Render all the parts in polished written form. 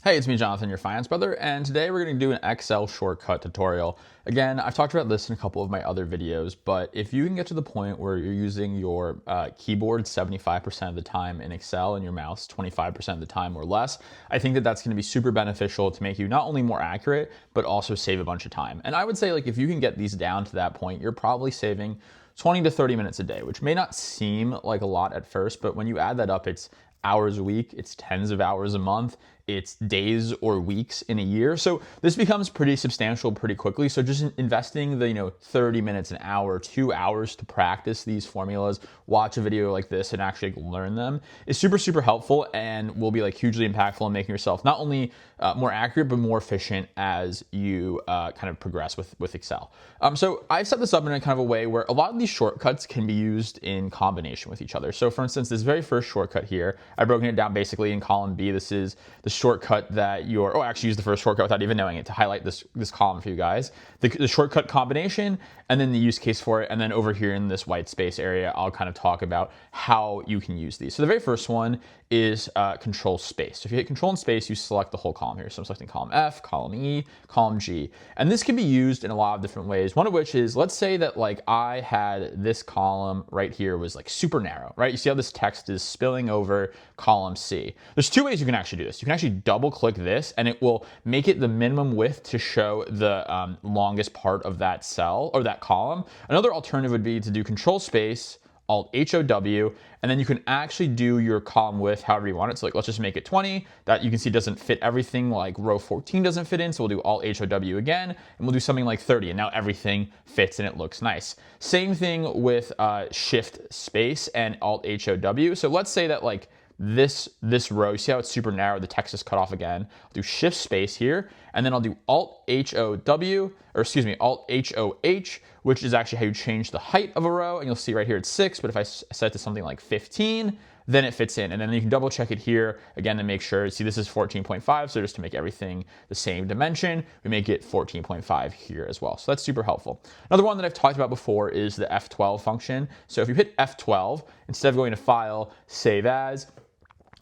Hey, it's me, Jonathan, your finance brother, and today we're going to do an Excel shortcut tutorial. Again, I've talked about this in a couple of my other videos, but if you can get to the point where you're using your keyboard 75% of the time in Excel and your mouse 25% of the time or less, I think that that's going to be super beneficial to make you not only more accurate, but also save a bunch of time. And I would say, like, if you can get these down to that point, you're probably saving 20 to 30 minutes a day, which may not seem like a lot at first, but when you add that up, it's hours a week, it's tens of hours a month, it's days or weeks in a year. So this becomes pretty substantial pretty quickly. So just investing the 30 minutes, an hour, 2 hours to practice these formulas, watch a video like this and actually learn them is super, super helpful and will be like hugely impactful in making yourself not only more accurate, but more efficient as you kind of progress with Excel. So I've set this up in a kind of a way where a lot of these shortcuts can be used in combination with each other. So for instance, this very first shortcut here, I've broken it down basically in column B. This is the shortcut that actually use the first shortcut without even knowing it to highlight this column for you guys. The shortcut combination and then the use case for it. And then over here in this white space area, I'll kind of talk about how you can use these. So the very first one is control space. So if you hit control and space, you select the whole column here. So I'm selecting column F, column E, column G. And this can be used in a lot of different ways. One of which is, let's say that like I had this column right here was like super narrow, right? You see how this text is spilling over column C. There's two ways you can actually do this. You can actually double click this and it will make it the minimum width to show the longest part of that cell or that column. Another alternative would be to do control space, Alt HOW, and then you can actually do your column width however you want it. So like, let's just make it 20. That you can see doesn't fit everything, like row 14 doesn't fit in. So we'll do Alt HOW again, and we'll do something like 30. And now everything fits and it looks nice. Same thing with Shift space and Alt HOW. So let's say that like this row, you see how it's super narrow, the text is cut off again. I'll do Shift space here, and then I'll do Alt HOW, or excuse me, Alt HOH, which is actually how you change the height of a row. And you'll see right here it's 6, but if I set it to something like 15, then it fits in. And then you can double check it here again to make sure. See, this is 14.5, so just to make everything the same dimension, we make it 14.5 here as well. So that's super helpful. Another one that I've talked about before is the F12 function. So if you hit F12, instead of going to File, Save As,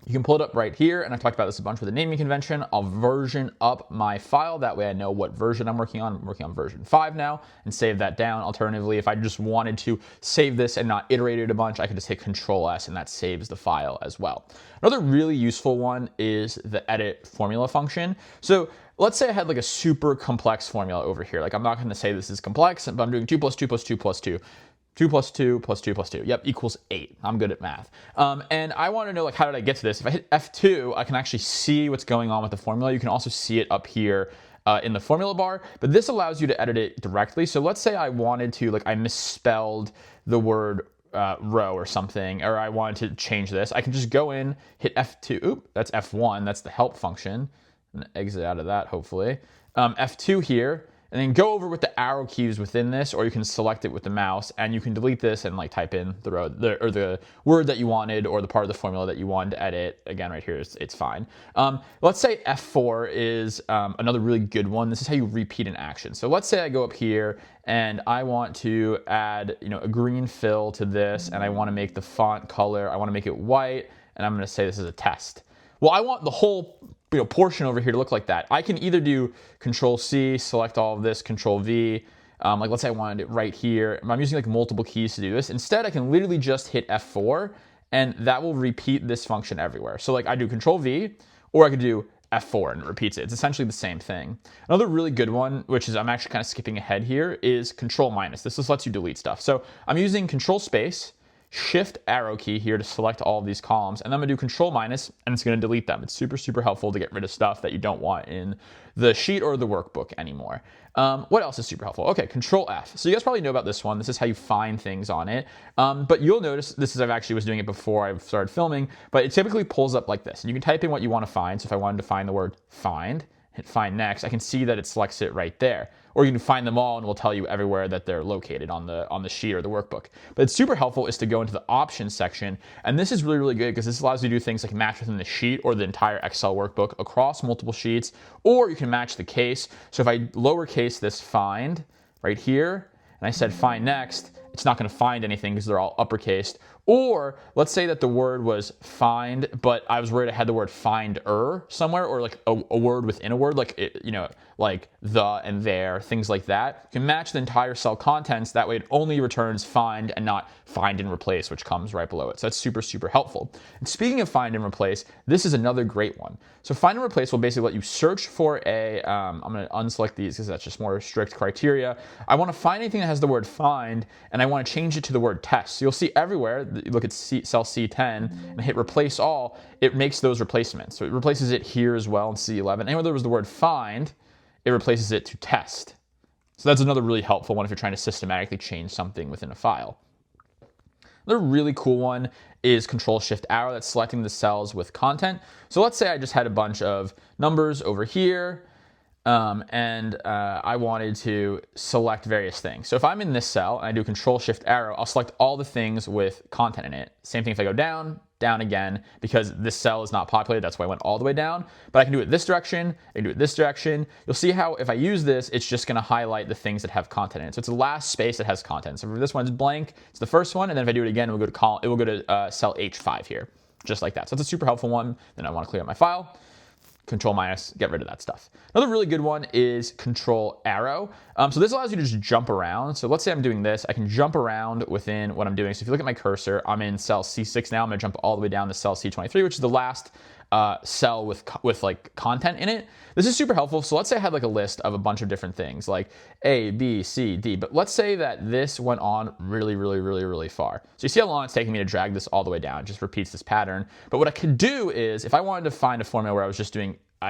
you can pull it up right here, and I've talked about this a bunch with the naming convention. I'll version up my file. That way I know what version I'm working on. I'm working on version 5 now, and save that down. Alternatively, if I just wanted to save this and not iterate it a bunch, I could just hit Control S, and that saves the file as well. Another really useful one is the edit formula function. So let's say I had like a super complex formula over here. Like I'm not going to say this is complex, but I'm doing 2 plus 2 plus 2 plus 2. 2 plus 2 plus 2 plus 2, yep, equals 8. I'm good at math. And I want to know, like, how did I get to this? If I hit F2, I can actually see what's going on with the formula. You can also see it up here in the formula bar, but this allows you to edit it directly. So let's say I wanted to, like, I misspelled the word row or something, or I wanted to change this. I can just go in, hit F2, oop, that's F1, that's the help function, and exit out of that, hopefully. F2 here, and then go over with the arrow keys within this, or you can select it with the mouse, and you can delete this and like type in the row or the word that you wanted or the part of the formula that you wanted to edit. Again, right here, it's fine. Let's say F4 is another really good one. This is how you repeat an action. So let's say I go up here and I want to add a green fill to this, and I want to make the font color, I want to make it white, and I'm going to say this is a test. Well, I want the whole portion over here to look like that. I can either do Control C, select all of this, Control V. Like let's say I wanted it right here. I'm using like multiple keys to do this. Instead, I can literally just hit F4 and that will repeat this function everywhere. So like I do Control V, or I could do F4 and it repeats it. It's essentially the same thing. Another really good one, which is I'm actually kind of skipping ahead here, is Control minus. This just lets you delete stuff. So I'm using Control space, Shift arrow key here to select all of these columns, and then I'm gonna do Control minus, and it's gonna delete them. It's super, super helpful to get rid of stuff that you don't want in the sheet or the workbook anymore. What else is super helpful? Okay, Control F. So you guys probably know about this one. This is how you find things on it. But you'll notice, this is, I actually was doing it before I started filming, but it typically pulls up like this. And you can type in what you wanna find. So if I wanted to find the word find, hit find next, I can see that it selects it right there. Or you can find them all and we'll tell you everywhere that they're located on the sheet or the workbook. But it's super helpful is to go into the options section. And this is really, really good because this allows you to do things like match within the sheet or the entire Excel workbook across multiple sheets, or you can match the case. So if I lowercase this find right here, and I said find next, it's not going to find anything because they're all uppercased. Or let's say that the word was find, but I was worried I had the word find-er somewhere, or like a word within a word, like like the and there, things like that. You can match the entire cell contents. That way it only returns find and not find and replace, which comes right below it. So that's super, super helpful. And speaking of find and replace, this is another great one. So find and replace will basically let you search for I'm going to unselect these because that's just more strict criteria. I want to find anything that has the word find, and I want to change it to the word test. So you'll see everywhere, you look at cell C10 and hit replace all, it makes those replacements. So it replaces it here as well in C11. Anywhere there was the word find, it replaces it to test. So that's another really helpful one if you're trying to systematically change something within a file. Another really cool one is Control-Shift-Arrow. That's selecting the cells with content. So let's say I just had a bunch of numbers over here, and I wanted to select various things. So if I'm in this cell and I do Control-Shift-Arrow, I'll select all the things with content in it. Same thing if I go down, down again, because this cell is not populated, that's why I went all the way down. But I can do it this direction, I can do it this direction. You'll see how if I use this, it's just gonna highlight the things that have content in it. So it's the last space that has content. So for this one's blank, it's the first one, and then if I do it again, it will go to cell H5 here, just like that. So it's a super helpful one. Then I wanna clear out my file. Control minus, get rid of that stuff. Another really good one is Control Arrow. So this allows you to just jump around. So let's say I'm doing this, I can jump around within what I'm doing. So if you look at my cursor, I'm in cell C6 now. I'm gonna jump all the way down to cell C23, which is the last cell with like content in it. This is super helpful. So let's say I had like a list of a bunch of different things like A, B, C, D, but let's say that this went on really far. So you see how long it's taking me to drag this all the way down. It just repeats this pattern. But what I could do is if I wanted to find a formula where I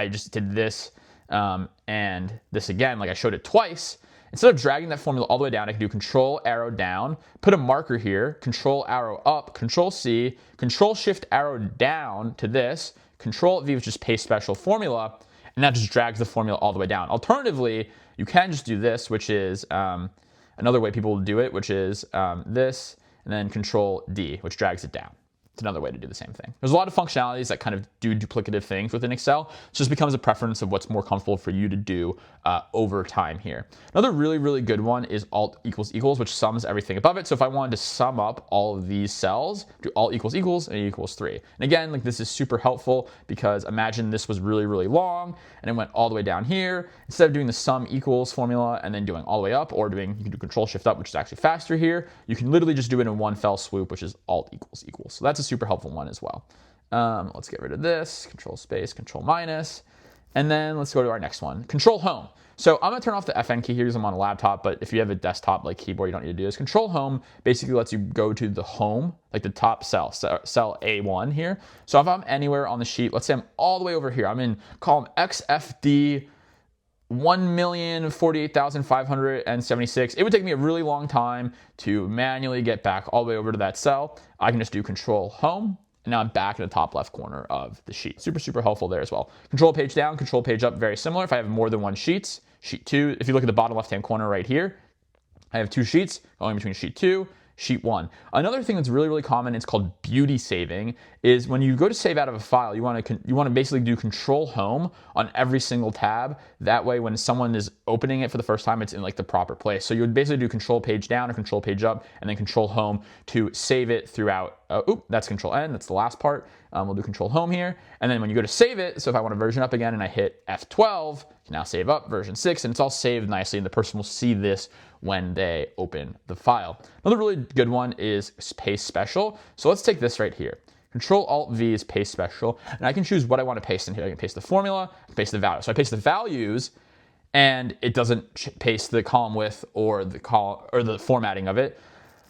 just did this and this again, like I showed it twice, instead of dragging that formula all the way down, I can do Control Arrow down, put a marker here, Control Arrow up, Control C, Control Shift Arrow down to this, Control V, which is paste special formula, and that just drags the formula all the way down. Alternatively, you can just do this, which is another way people will do it, which is this, and then Control D, which drags it down. It's another way to do the same thing. There's a lot of functionalities that kind of do duplicative things within Excel. It just becomes a preference of what's more comfortable for you to do over time here. Another really good one is Alt equals equals, which sums everything above it. So if I wanted to sum up all of these cells, do Alt equals equals and equals 3. And again, like this is super helpful because imagine this was really long and it went all the way down here. Instead of doing the sum equals formula and then doing all the way up, or you can do Control Shift up, which is actually faster here. You can literally just do it in one fell swoop, which is Alt equals equals. So that's a super helpful one as well. Let's get rid of this, Control space, Control minus, and then let's go to our next one, Control home. So I'm gonna turn off the FN key here because I'm on a laptop, but if you have a desktop like keyboard, you don't need to do this. Control home basically lets you go to the home, like the top cell A1 here. So if I'm anywhere on the sheet, let's say I'm all the way over here, I'm in column XFD 1,048,576. It would take me a really long time to manually get back all the way over to that cell. I can just do Control home, and now I'm back in the top left corner of the sheet. Super helpful there as well. Control page down, Control page up, very similar. If I have more than one sheet 2, if you look at the bottom left-hand corner right here, I have 2 sheets going between sheet 2, sheet 1. Another thing that's really common, it's called beauty saving, is when you go to save out of a file, you want to basically do Control home on every single tab. That way when someone is opening it for the first time, it's in like the proper place. So you would basically do Control page down or Control page up and then Control home to save it throughout. That's Control N, that's the last part. We'll do Control home here. And then when you go to save it, so if I want to version up again and I hit F12, you can now save up version 6, and it's all saved nicely, and the person will see this when they open the file. Another really good one is paste special. So let's take this right here. Control Alt V is paste special, and I can choose what I want to paste in here. I can paste the formula, I can paste the value. So I paste the values, and it doesn't paste the column width or the formatting of it.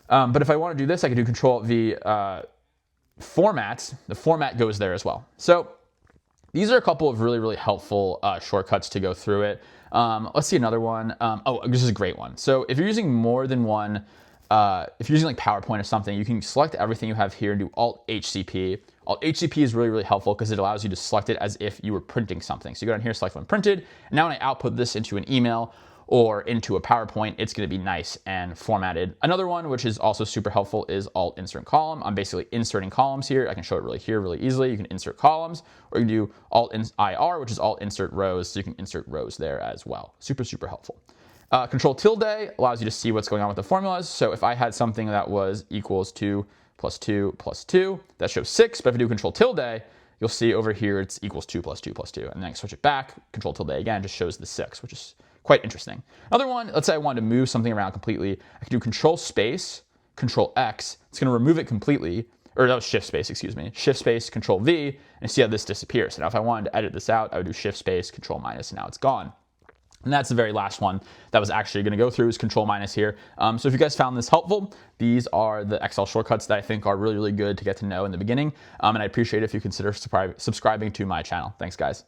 But if I want to do this, I can do Control Alt V formats. The format goes there as well. So these are a couple of really helpful shortcuts to go through it. Let's see another one. This is a great one. So if you're using more than one, if you're using like PowerPoint or something, you can select everything you have here and do Alt HCP. Alt HCP is really helpful because it allows you to select it as if you were printing something. So you go down here, select when printed, and now when I output this into an email or into a PowerPoint, it's going to be nice and formatted. Another one, which is also super helpful, is Alt Insert Column. I'm basically inserting columns here. I can show it really easily. You can insert columns, or you can do Alt IR, which is Alt Insert Rows, so you can insert rows there as well. Super helpful. Control tilde allows you to see what's going on with the formulas. So if I had something that was equals to plus 2 plus 2. That shows 6, but if I do control tilde, you'll see over here it's equals 2 plus 2 plus 2. And then I switch it back, control tilde again, just shows the 6, which is quite interesting. Another one, let's say I wanted to move something around completely. I could do control space, control X. It's going to remove it completely. Or that was shift space, excuse me. Shift space, control V, and see how this disappears. So now if I wanted to edit this out, I would do shift space, control minus, and now it's gone. And that's the very last one that was actually going to go through is control minus here. So if you guys found this helpful, these are the Excel shortcuts that I think are really, really good to get to know in the beginning. And I appreciate it if you consider subscribing to my channel. Thanks, guys.